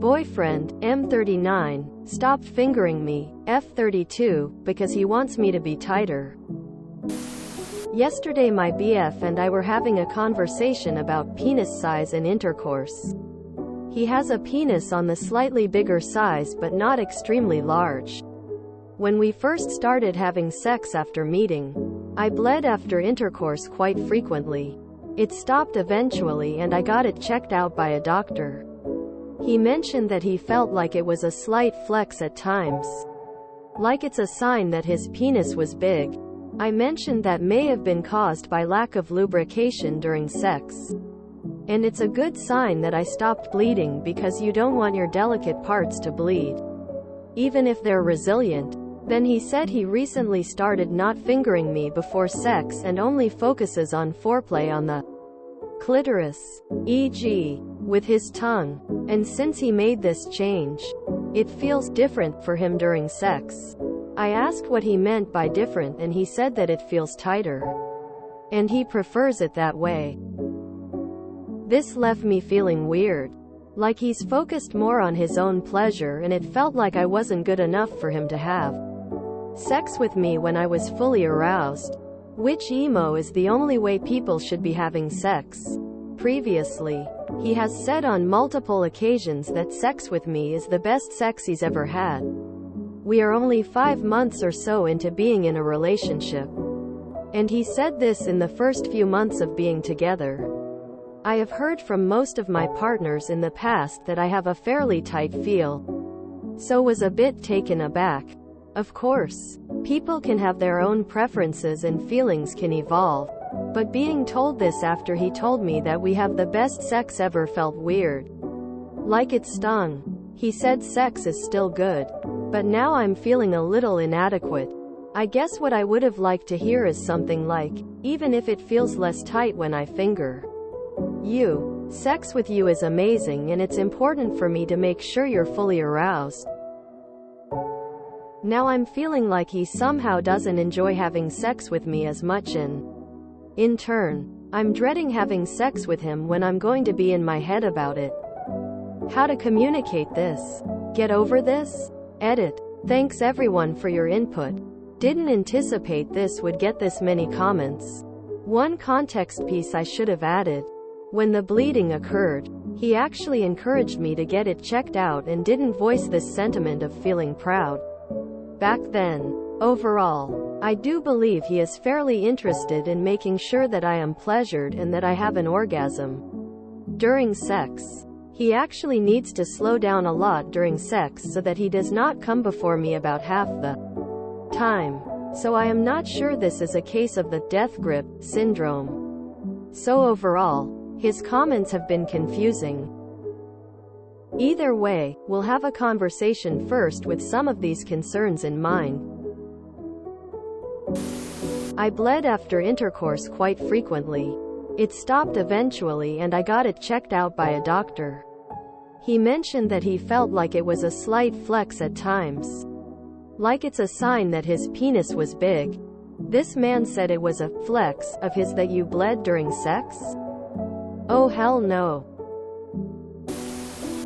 boyfriend, M39, stopped fingering me, F32, because he wants me to be tighter. Yesterday my BF and I were having a conversation about penis size and intercourse. He has a penis on the slightly bigger size but not extremely large. When we first started having sex after meeting, I bled after intercourse quite frequently. It stopped eventually and I got it checked out by a doctor. He mentioned that he felt like it was a slight flex at times. Like it's a sign that his penis was big. I mentioned that may have been caused by lack of lubrication during sex. And it's a good sign that I stopped bleeding because you don't want your delicate parts to bleed, even if they're resilient. Then he said he recently started not fingering me before sex and only focuses on foreplay on the clitoris, e.g., with his tongue. And since he made this change, it feels different for him during sex. I asked what he meant by different and he said that it feels tighter. And he prefers it that way. This left me feeling weird. Like he's focused more on his own pleasure and it felt like I wasn't good enough for him to have sex with me when I was fully aroused. Which emo is the only way people should be having sex. Previously, he has said on multiple occasions that sex with me is the best sex he's ever had. We are only 5 months or so into being in a relationship. And he said this in the first few months of being together. I have heard from most of my partners in the past that I have a fairly tight feel. So was a bit taken aback. Of course, people can have their own preferences and feelings can evolve. But being told this after he told me that we have the best sex ever felt weird. Like it stung. He said sex is still good. But now I'm feeling a little inadequate. I guess what I would have liked to hear is something like, even if it feels less tight when I finger you. Sex with you is amazing and it's important for me to make sure you're fully aroused. Now I'm feeling like he somehow doesn't enjoy having sex with me as much and, in turn, I'm dreading having sex with him when I'm going to be in my head about it. How to communicate this? Get over this? Edit. Thanks everyone for your input. Didn't anticipate this would get this many comments. One context piece I should have added. When the bleeding occurred, he actually encouraged me to get it checked out and didn't voice this sentiment of feeling proud back then. Overall, I do believe he is fairly interested in making sure that I am pleasured and that I have an orgasm during sex. He actually needs to slow down a lot during sex so that he does not come before me about half the time. So I am not sure this is a case of the death grip syndrome. So overall, his comments have been confusing. Either way, we'll have a conversation first with some of these concerns in mind. I bled after intercourse quite frequently. It stopped eventually and I got it checked out by a doctor. He mentioned that he felt like it was a slight flex at times. Like it's a sign that his penis was big. This man said it was a flex of his that you bled during sex? Oh hell no.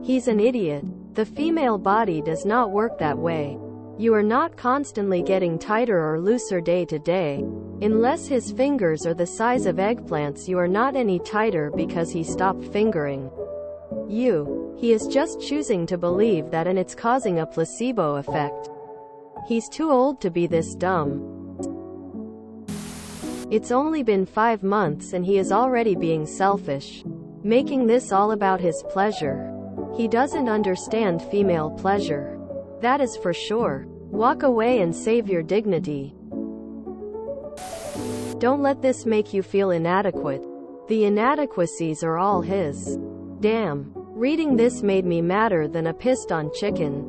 He's an idiot. The female body does not work that way. You are not constantly getting tighter or looser day to day. Unless his fingers are the size of eggplants, you are not any tighter because he stopped fingering you. He is just choosing to believe that and it's causing a placebo effect. He's too old to be this dumb. It's only been 5 months and he is already being selfish, making this all about his pleasure. He doesn't understand female pleasure. That is for sure. Walk away and save your dignity. Don't let this make you feel inadequate. The inadequacies are all his. Damn. Reading this made me madder than a pissed on chicken.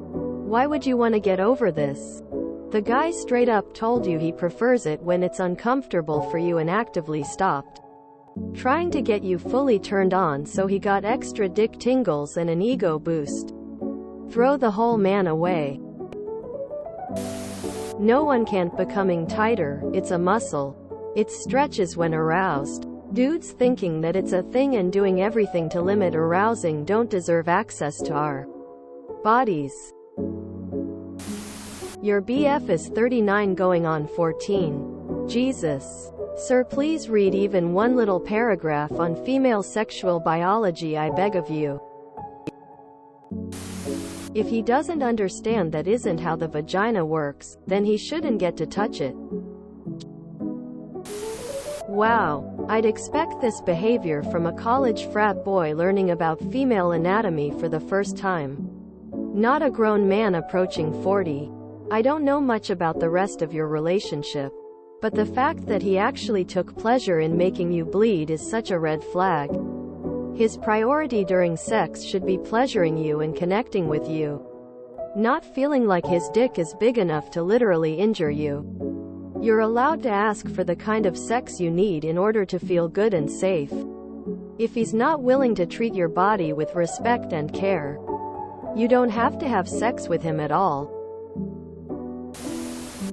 Why would you want to get over this? The guy straight up told you he prefers it when it's uncomfortable for you and actively stopped trying to get you fully turned on, so he got extra dick tingles and an ego boost. Throw the whole man away. No one can't becoming tighter, it's a muscle. It stretches when aroused. Dudes thinking that it's a thing and doing everything to limit arousing don't deserve access to our Bodies. Your BF is 39 going on 14. Jesus. Sir, please read even one little paragraph on female sexual biology, I beg of you. If he doesn't understand that isn't how the vagina works, then he shouldn't get to touch it. Wow, I'd expect this behavior from a college frat boy learning about female anatomy for the first time. Not a grown man approaching 40. I don't know much about the rest of your relationship, but the fact that he actually took pleasure in making you bleed is such a red flag. His priority during sex should be pleasuring you and connecting with you, not feeling like his dick is big enough to literally injure you. You're allowed to ask for the kind of sex you need in order to feel good and safe. If he's not willing to treat your body with respect and care, you don't have to have sex with him at all.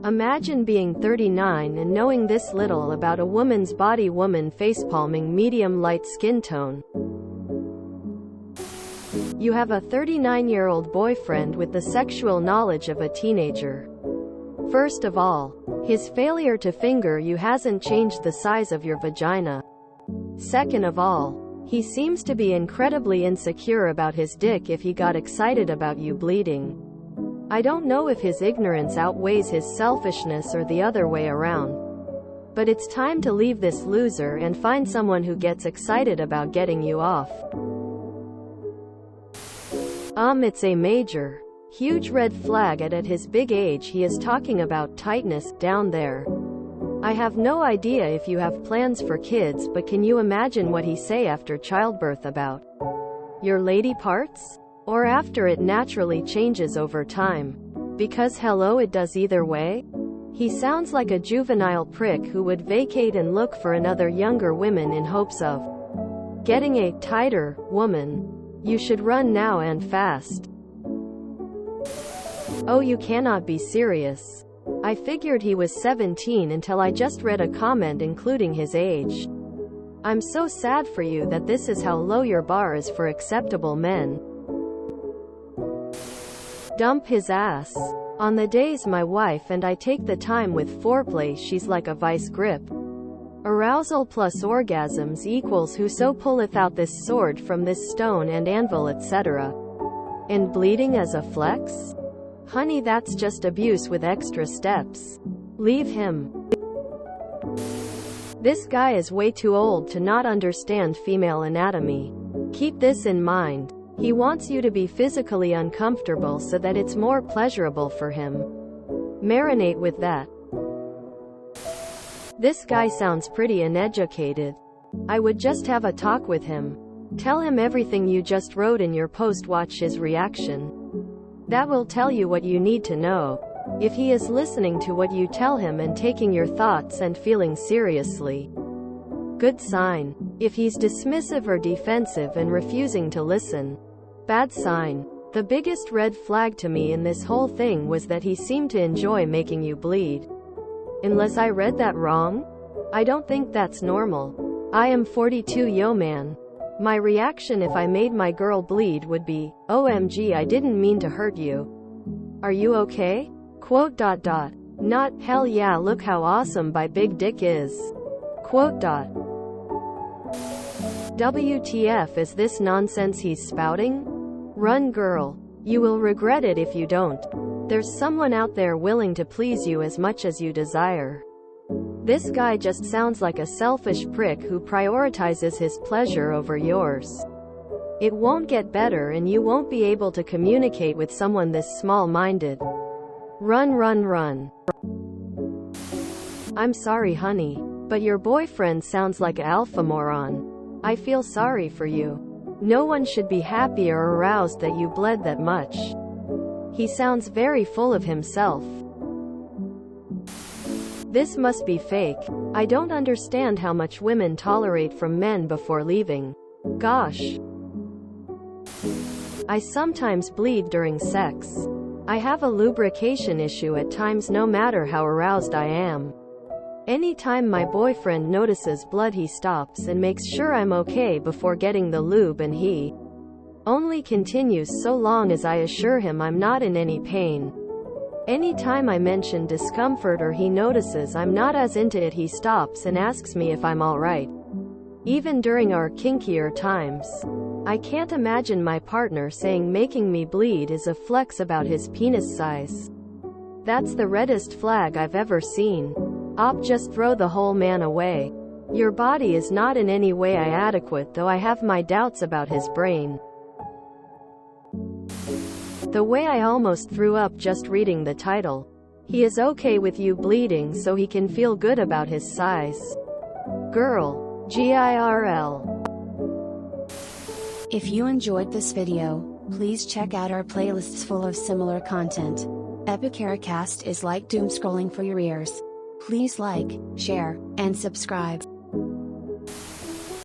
Imagine being 39 and knowing this little about a woman's body. Woman facepalming, medium light skin tone. You have a 39-year-old boyfriend with the sexual knowledge of a teenager. First of all, his failure to finger you hasn't changed the size of your vagina. Second of all, he seems to be incredibly insecure about his dick if he got excited about you bleeding. I don't know if his ignorance outweighs his selfishness or the other way around. But it's time to leave this loser and find someone who gets excited about getting you off. It's a major, huge red flag at his big age. He is talking about tightness down there. I have no idea if you have plans for kids, but can you imagine what he say after childbirth about your lady parts? Or after it naturally changes over time? Because hello, it does either way. He sounds like a juvenile prick who would vacate and look for another younger woman in hopes of getting a tighter woman. You should run now and fast. Oh, you cannot be serious. I figured he was 17 until I just read a comment including his age. I'm so sad for you that this is how low your bar is for acceptable men. Dump his ass. On the days my wife and I take the time with foreplay, she's like a vice grip. Arousal plus orgasms equals whoso pulleth out this sword from this stone and anvil, etc. And bleeding as a flex? Honey, that's just abuse with extra steps. Leave him. This guy is way too old to not understand female anatomy. Keep this in mind. He wants you to be physically uncomfortable so that it's more pleasurable for him. Marinate with that. This guy sounds pretty uneducated. I would just have a talk with him. Tell him everything you just wrote in your post. Watch his reaction. That will tell you what you need to know. If he is listening to what you tell him and taking your thoughts and feelings seriously, good sign. If he's dismissive or defensive and refusing to listen, bad sign. The biggest red flag to me in this whole thing was that he seemed to enjoy making you bleed. Unless I read that wrong? I don't think that's normal. I am 42, yo man. My reaction if I made my girl bleed would be, OMG, I didn't mean to hurt you. Are you okay? Quote dot dot. Not, hell yeah, look how awesome by big dick is. Quote dot. WTF is this nonsense he's spouting? Run, girl. You will regret it if you don't. There's someone out there willing to please you as much as you desire. This guy just sounds like a selfish prick who prioritizes his pleasure over yours. It won't get better and you won't be able to communicate with someone this small-minded. Run, run, run. I'm sorry, honey, but your boyfriend sounds like an alpha moron. I feel sorry for you. No one should be happy or aroused that you bled that much. He sounds very full of himself. This must be fake. I don't understand how much women tolerate from men before leaving. Gosh. I sometimes bleed during sex. I have a lubrication issue at times no matter how aroused I am. Anytime my boyfriend notices blood he stops and makes sure I'm okay before getting the lube, and he only continues so long as I assure him I'm not in any pain. Anytime I mention discomfort or he notices I'm not as into it, he stops and asks me if I'm alright. Even during our kinkier times. I can't imagine my partner saying making me bleed is a flex about his penis size. That's the reddest flag I've ever seen. Just throw the whole man away. Your body is not in any way inadequate, though I have my doubts about his brain. The way I almost threw up just reading the title. He is okay with you bleeding so he can feel good about his size. Girl. GIRL. If you enjoyed this video, please check out our playlists full of similar content. Epicaricast is like doom scrolling for your ears. Please like, share, and subscribe.